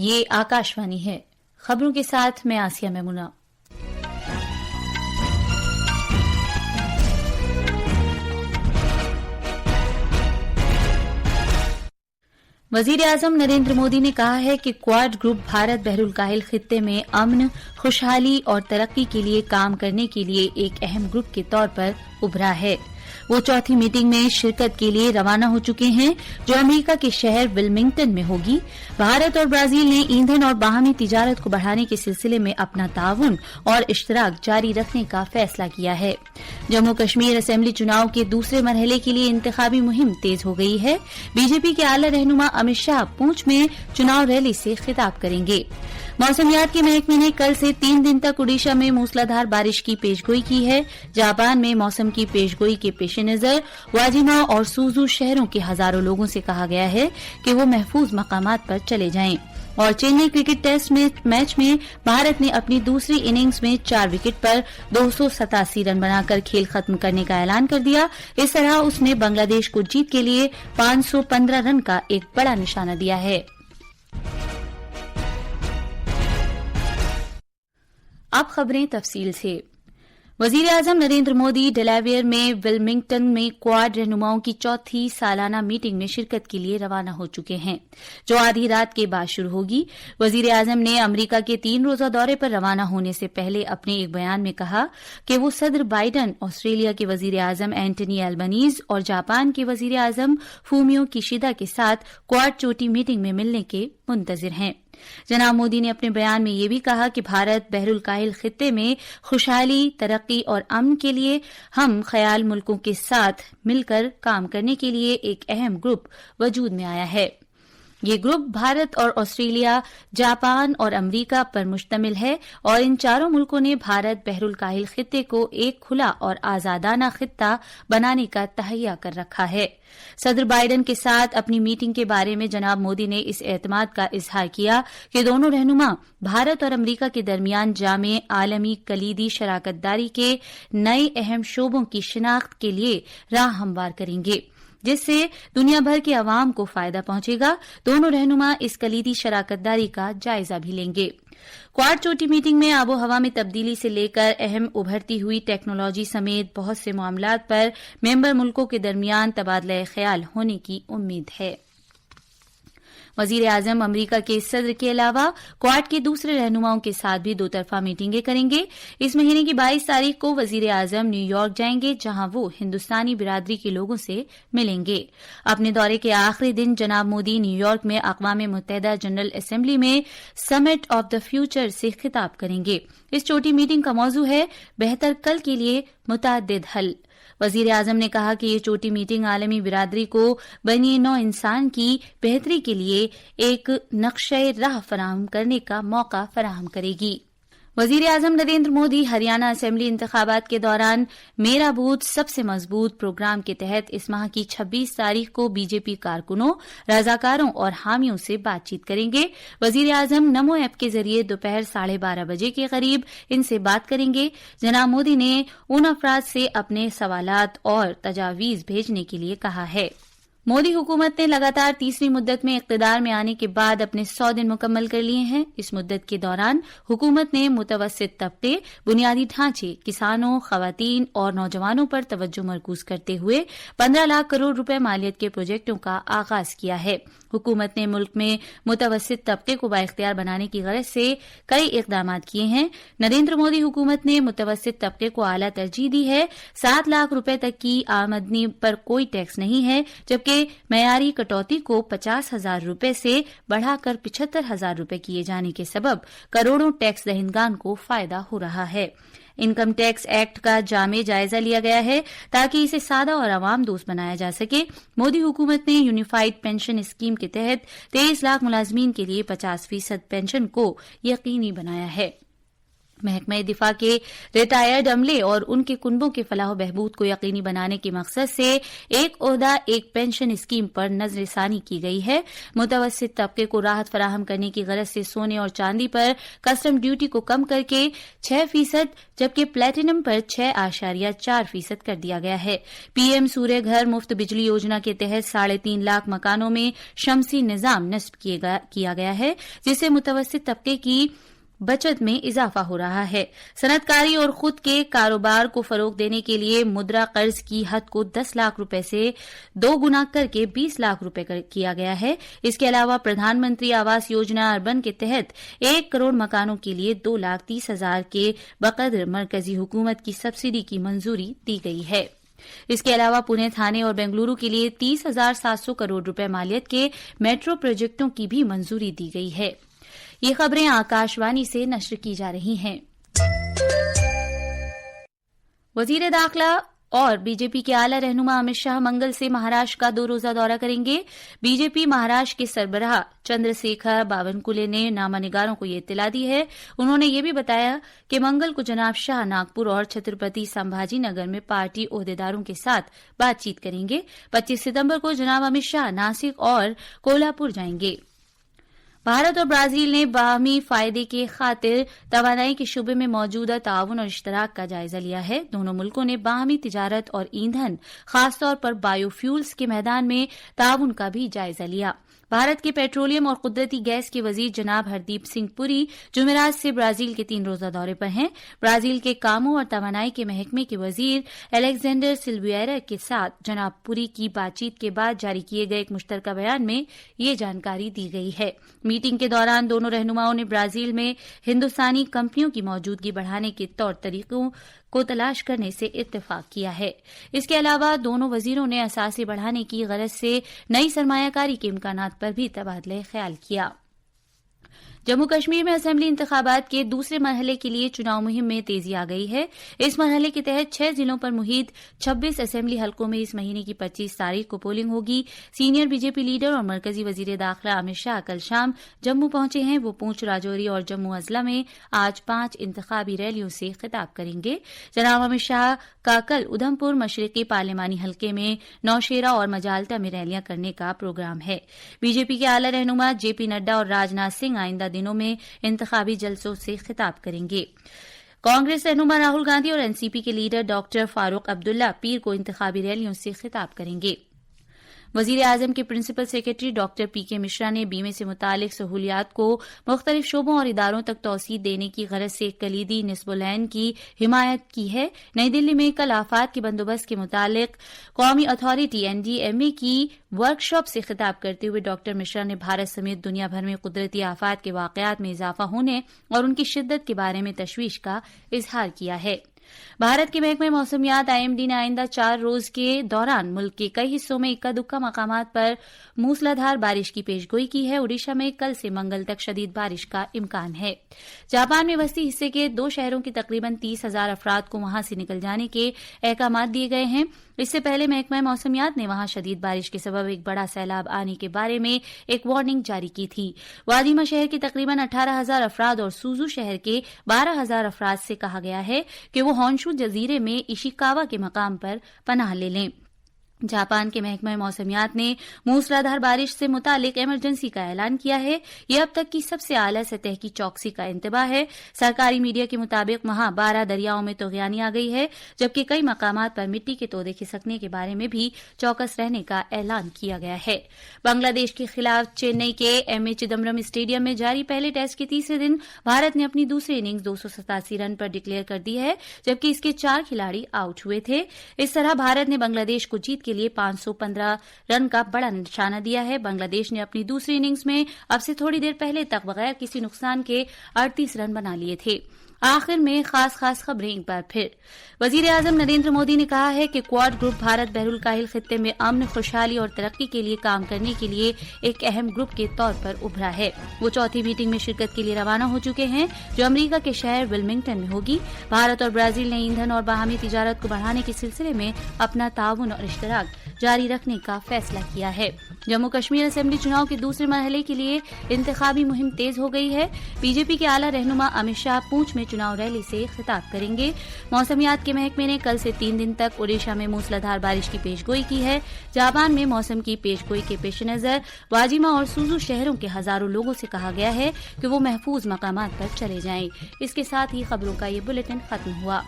یہ آکاشوانی ہے۔ خبروں کے ساتھ میں آسیہ میمونہ۔ وزیر اعظم نریندر مودی نے کہا ہے کہ کوواڈ گروپ بھارت بحر الکاہل خطے میں امن، خوشحالی اور ترقی کے لیے کام کرنے کے لیے ایک اہم گروپ کے طور پر ابھرا ہے۔ وہ چوتھی میٹنگ میں شرکت کے لیے روانہ ہو چکے ہیں جو امریکہ کے شہر ولمنگٹن میں ہوگی۔ بھارت اور برازیل نے ایندھن اور باہمی تجارت کو بڑھانے کے سلسلے میں اپنا تعاون اور اشتراک جاری رکھنے کا فیصلہ کیا ہے۔ جموں کشمیر اسمبلی چناؤ کے دوسرے مرحلے کے لیے انتخابی مہم تیز ہو گئی ہے۔ بی جے پی کے اعلی رہنما امت شاہ پونچھ میں چناؤ ریلی سے خطاب کریں گے۔ موسمیات کے محکمے نے کل سے 3 دن تک اڈیشہ میں موسلادھار بارش کی پیشگوئی کی ہے۔ جاپان میں موسم کی پیشگوئی کے پیش نظر واجیما اور سوزو شہروں کے ہزاروں لوگوں سے کہا گیا ہے کہ وہ محفوظ مقامات پر چلے جائیں۔ اور چینئی کرکٹ ٹیسٹ میچ میں بھارت نے اپنی دوسری اننگز میں 4 وکٹ پر 287 رن بنا کر کھیل ختم کرنے کا اعلان کر دیا۔ اس طرح اس نے بنگلہ دیش کو جیت کے لیے 515 رن کا ایک بڑا نشانہ دیا ہے۔ اب خبریں تفصیل سے۔ وزیر اعظم نریندر مودی ڈیلاویئر میں ولمنگٹن میں کوواڈ رہنماؤں کی چوتھی سالانہ میٹنگ میں شرکت کے لیے روانہ ہو چکے ہیں جو آدھی رات کے بعد شروع ہوگی۔ وزیر اعظم نے امریکہ کے 3 روزہ دورے پر روانہ ہونے سے پہلے اپنے ایک بیان میں کہا کہ وہ صدر بائیڈن، آسٹریلیا کے وزیر اعظم اینٹنی البنیز اور جاپان کے وزیر اعظم فومیو کیشیدا کے ساتھ کوواڈ چوٹی میٹنگ میں ملنے کے منتظر ہیں۔ جناب مودی نے اپنے بیان میں یہ بھی کہا کہ بھارت بحر الکاہل خطے میں خوشحالی، ترقی اور امن کے لیے ہم خیال ملکوں کے ساتھ مل کر کام کرنے کے لیے ایک اہم گروپ وجود میں آیا ہے۔ یہ گروپ بھارت اور آسٹریلیا، جاپان اور امریکہ پر مشتمل ہے اور ان چاروں ملکوں نے بھارت بحر الکاہل خطے کو ایک کھلا اور آزادانہ خطہ بنانے کا تہیہ کر رکھا ہے۔ صدر بائیڈن کے ساتھ اپنی میٹنگ کے بارے میں جناب مودی نے اس اعتماد کا اظہار کیا کہ دونوں رہنما بھارت اور امریکہ کے درمیان جامع عالمی کلیدی شراکت داری کے نئے اہم شعبوں کی شناخت کے لیے راہ ہموار کریں گے جس سے دنیا بھر کے عوام کو فائدہ پہنچے گا۔ دونوں رہنما اس کلیدی شراکت داری کا جائزہ بھی لیں گے۔ کوواڈ چوٹی میٹنگ میں آب و ہوا میں تبدیلی سے لے کر اہم ابھرتی ہوئی ٹیکنالوجی سمیت بہت سے معاملات پر ممبر ملکوں کے درمیان تبادلہ خیال ہونے کی امید ہے۔ وزیر اعظم امریکہ کے صدر کے علاوہ کوواڈ کے دوسرے رہنماؤں کے ساتھ بھی 2 طرفہ میٹنگیں کریں گے۔ اس مہینے کی 22 تاریخ کو وزیر اعظم نیو یارک جائیں گے جہاں وہ ہندوستانی برادری کے لوگوں سے ملیں گے۔ اپنے دورے کے آخری دن جناب مودی نیو یارک میں اقوام متحدہ جنرل اسمبلی میں سمٹ آف دا فیوچر سے خطاب کریں گے۔ اس چوٹی میٹنگ کا موضوع ہے بہتر کل کے لیے متعدد حل۔ وزیر اعظم نے کہا کہ یہ چوٹی میٹنگ عالمی برادری کو بنی نوع انسان کی بہتری کے لیے ایک نقشہ راہ فراہم کرنے کا موقع فراہم کرے گی۔ وزیر اعظم نریندر مودی ہریانہ اسمبلی انتخابات کے دوران میرا بوتھ سب سے مضبوط پروگرام کے تحت اس ماہ کی 26 تاریخ کو بی جے پی کارکنوں، رضاکاروں اور حامیوں سے بات چیت کریں گے۔ وزیر اعظم نمو ایپ کے ذریعے دوپہر 12:30 بجے کے قریب ان سے بات کریں گے۔ جناب مودی نے ان افراد سے اپنے سوالات اور تجاویز بھیجنے کے لیے کہا ہے۔ مودی حکومت نے لگاتار تیسری مدت میں اقتدار میں آنے کے بعد اپنے 100 دن مکمل کر لیے ہیں۔ اس مدت کے دوران حکومت نے متوسط طبقے، بنیادی ڈھانچے، کسانوں، خواتین اور نوجوانوں پر توجہ مرکوز کرتے ہوئے 15 لاکھ کروڑ روپے مالیت کے پروجیکٹوں کا آغاز کیا ہے۔ حکومت نے ملک میں متوسط طبقے کو بااختیار بنانے کی غرض سے کئی اقدامات کیے ہیں۔ نریندر مودی حکومت نے متوسط طبقے کو اعلیٰ ترجیح دی ہے۔ 7 لاکھ روپے تک کی آمدنی پر کوئی ٹیکس نہیں ہے جبکہ معیاری کٹوتی کو 50,000 روپے سے بڑھا کر 75,000 روپے کیے جانے کے سبب کروڑوں ٹیکس دہندگان کو فائدہ ہو رہا ہے۔ انکم ٹیکس ایکٹ کا جامع جائزہ لیا گیا ہے تاکہ اسے سادہ اور عوام دوست بنایا جا سکے۔ مودی حکومت نے یونیفائڈ پینشن اسکیم کے تحت 23 لاکھ ملازمین کے لیے 50% پینشن کو یقینی بنایا ہے۔ محکمہ دفاع کے ریٹائرڈ عملے اور ان کے کنبوں کے فلاح و بہبود کو یقینی بنانے کے مقصد سے ایک عہدہ ایک پینشن اسکیم پر نظر ثانی کی گئی ہے۔ متوسط طبقے کو راحت فراہم کرنے کی غرض سے سونے اور چاندی پر کسٹم ڈیوٹی کو کم کر کے 6% جبکہ پلیٹینم پر 6.4% کر دیا گیا ہے۔ پی ایم سوریہ گھر مفت بجلی یوجنا کے تحت 3.5 لاکھ مکانوں میں شمسی نظام نصب کیا گیا ہے، جس سے متوسط طبقے کی بچت میں اضافہ ہو رہا ہے۔ صنعت کاری اور خود کے کاروبار کو فروغ دینے کے لیے مدرا قرض کی حد کو 10 لاکھ روپے سے 2 گنا کر کے 20 لاکھ روپے کیا گیا ہے۔ اس کے علاوہ پردھان منتری آواس یوجنا اربن کے تحت 1 کروڑ مکانوں کے لیے 2,30,000 کے بقدر مرکزی حکومت کی سبسڈی کی منظوری دی گئی ہے۔ اس کے علاوہ پونے، تھانے اور بنگلورو کے لیے 30,700 کروڑ روپے مالیت کے میٹرو پروجیکٹوں کی بھی منظوری دی گئی ہے۔ یہ خبریں آکاشوانی سے نشر کی جا رہی ہیں۔ وزیر داخلہ اور بی جے پی کے اعلی رہنما امت شاہ منگل سے مہاراشٹر کا 2 روزہ دورہ کریں گے۔ بی جے پی مہاراشٹر کے سربراہ چندر شیکھر باونکلے نے نامہ نگاروں کو یہ اطلاع دی ہے۔ انہوں نے یہ بھی بتایا کہ منگل کو جناب شاہ ناگپور اور چھترپتی سمبھاجی نگر میں پارٹی عہدیداروں کے ساتھ بات چیت کریں گے۔ 25 ستمبر کو جناب امت شاہ ناسک اور کولہاپور جائیں گے۔ بھارت اور برازیل نے باہمی فائدے کے خاطر توانائی کے شعبے میں موجودہ تعاون اور اشتراک کا جائزہ لیا ہے۔ دونوں ملکوں نے باہمی تجارت اور ایندھن، خاص طور پر بایو فیولز کے میدان میں تعاون کا بھی جائزہ لیا۔ بھارت کے پیٹرولیم اور قدرتی گیس کے وزیر جناب ہردیپ سنگھ پوری جمعرات سے برازیل کے 3 روزہ دورے پر ہیں۔ برازیل کے کاموں اور توانائی کے محکمے کے وزیر الیگزینڈر سلویرا کے ساتھ جناب پوری کی بات چیت کے بعد جاری کیے گئے ایک مشترکہ بیان میں یہ جانکاری دی گئی ہے۔ میٹنگ کے دوران دونوں رہنماؤں نے برازیل میں ہندوستانی کمپنیوں کی موجودگی بڑھانے کے طور طریقوں کو تلاش کرنے سے اتفاق کیا ہے۔ اس کے علاوہ دونوں وزیروں نے اثاثے بڑھانے کی غرض سے نئی سرمایہ کاری کے امکانات پر بھی تبادلہ خیال کیا۔ جموں کشمیر میں اسمبلی انتخابات کے دوسرے مرحلے کے لیے چناؤ مہم میں تیزی آ گئی ہے۔ اس مرحلے کے تحت 6 ضلعوں پر محیط 26 اسمبلی حلقوں میں اس مہینے کی 25 تاریخ کو پولنگ ہوگی۔ Senior B J P leader اور مرکزی وزیر داخلہ امت شاہ کل شام جموں پہنچے ہیں۔ وہ پونچھ، راجوری اور جموں اضلاع میں آج 5 انتخابی ریلیوں سے خطاب کریں گے۔ جناب امت شاہ کا کل ادھمپور مشرقی پارلیمانی حلقے میں نوشیرہ اور مجالٹا میں ریلیاں کرنے کا پروگرام ہے۔ بی جے پی کے اعلی رہنما جے پی نڈا اور راجناتھ سنگھ آئندہ دنوں میں انتخابی جلسوں سے خطاب کریں گے۔ کانگریس رہنما راہل گاندھی اور این سی پی کے لیڈر ڈاکٹر فاروق عبداللہ پیر کو انتخابی ریلیوں سے خطاب کریں گے۔ وزیر اعظم کے پرنسپل سیکرٹری ڈاکٹر پی کے مشرا نے بیمے سے متعلق سہولیات کو مختلف شعبوں اور اداروں تک توسیع دینے کی غرض سے ایک کلیدی نصب العین کی حمایت کی ہے۔ نئی دلی میں کل آفات کے بندوبست کے متعلق قومی اتھارٹی NDMA کی ورکشاپ سے خطاب کرتے ہوئے ڈاکٹر مشرا نے بھارت سمیت دنیا بھر میں قدرتی آفات کے واقعات میں اضافہ ہونے اور ان کی شدت کے بارے میں تشویش کا اظہار کیا ہے۔ بھارت کے محکمہ موسمیات IMD نے آئندہ 4 روز کے دوران ملک کے کئی حصوں میں اکا دکا مقامات پر موسلادھار بارش کی پیشگوئی کی ہے۔ اوڈیشہ میں کل سے منگل تک شدید بارش کا امکان ہے۔ جاپان میں وسطی حصے کے 2 شہروں کے تقریباً 30,000 افراد کو وہاں سے نکل جانے کے احکامات دیے گئے ہیں۔ اس سے پہلے محکمہ موسمیات نے وہاں شدید بارش کے سبب ایک بڑا سیلاب آنے کے بارے میں ایک وارننگ جاری کی تھی۔ وادیما شہر کے تقریباً 18,000 افراد اور سوزو شہر کے 12,000 افراد سے کہا گیا ہے کہ وہ ہونشو جزیرے میں ایشیکاوا کے مقام پر پناہ لے لیں۔ جاپان کے محکمہ موسمیات نے موسلادھار بارش سے متعلق ایمرجنسی کا اعلان کیا ہے۔ یہ اب تک کی سب سے اعلیٰ سطح کی چوکسی کا انتباہ ہے۔ سرکاری میڈیا کے مطابق وہاں 12 دریاؤں میں طغیانی آ گئی ہے، جبکہ کئی مقامات پر مٹی کے تودے کھسکنے کے بارے میں بھی چوکس رہنے کا اعلان کیا گیا ہے۔ بنگلہ دیش کے خلاف چنئی کے MS چدمبرم اسٹیڈیم میں جاری پہلے ٹیسٹ کے تیسرے دن بھارت نے اپنی دوسری اننگز 287 رن پر ڈکلیئر کر دی ہے، جبکہ اس کے 4 کھلاڑی آؤٹ ہوئے تھے۔ اس طرح بھارت نے بنگلہ دیش کو جیت کے لیے 515 رن کا بڑا نشانہ دیا ہے۔ بنگلہ دیش نے اپنی دوسری اننگز میں اب سے تھوڑی دیر پہلے تک بغیر کسی نقصان کے 38 رن بنا لیے تھے۔ آخر میں خاص خبریں ایک بار پھر۔ وزیر اعظم نریندر مودی نے کہا ہے کہ کوواڈ گروپ بھارت بحر الکاہل خطے میں امن، خوشحالی اور ترقی کے لیے کام کرنے کے لیے ایک اہم گروپ کے طور پر ابھرا ہے۔ وہ چوتھی میٹنگ میں شرکت کے لیے روانہ ہو چکے ہیں، جو امریکہ کے شہر ولمنگٹن میں ہوگی۔ بھارت اور برازیل نے ایندھن اور باہمی تجارت کو بڑھانے کے سلسلے میں اپنا تعاون اور اشتراک جاری رکھنے کا فیصلہ کیا ہے۔ جموں کشمیر اسمبلی چناؤ کے دوسرے مرحلے کے لیے انتخابی مہم تیز ہو گئی ہے. بی جے پی کے اعلی رہنما امت شاہ پونچھ میں چناؤ ریلی سے خطاب کریں گے. موسمیات کے محکمے نے کل سے 3 دن تک اوڈیشہ میں موسلادھار بارش کی پیش گوئی کی ہے. جاپان میں موسم کی پیش گوئی کے پیش نظر واجیما اور سوزو شہروں کے ہزاروں لوگوں سے کہا گیا ہے کہ وہ محفوظ مقامات پر چلے جائیں. اس کے ساتھ ہی خبروں کا یہ بلیٹن ختم ہوا.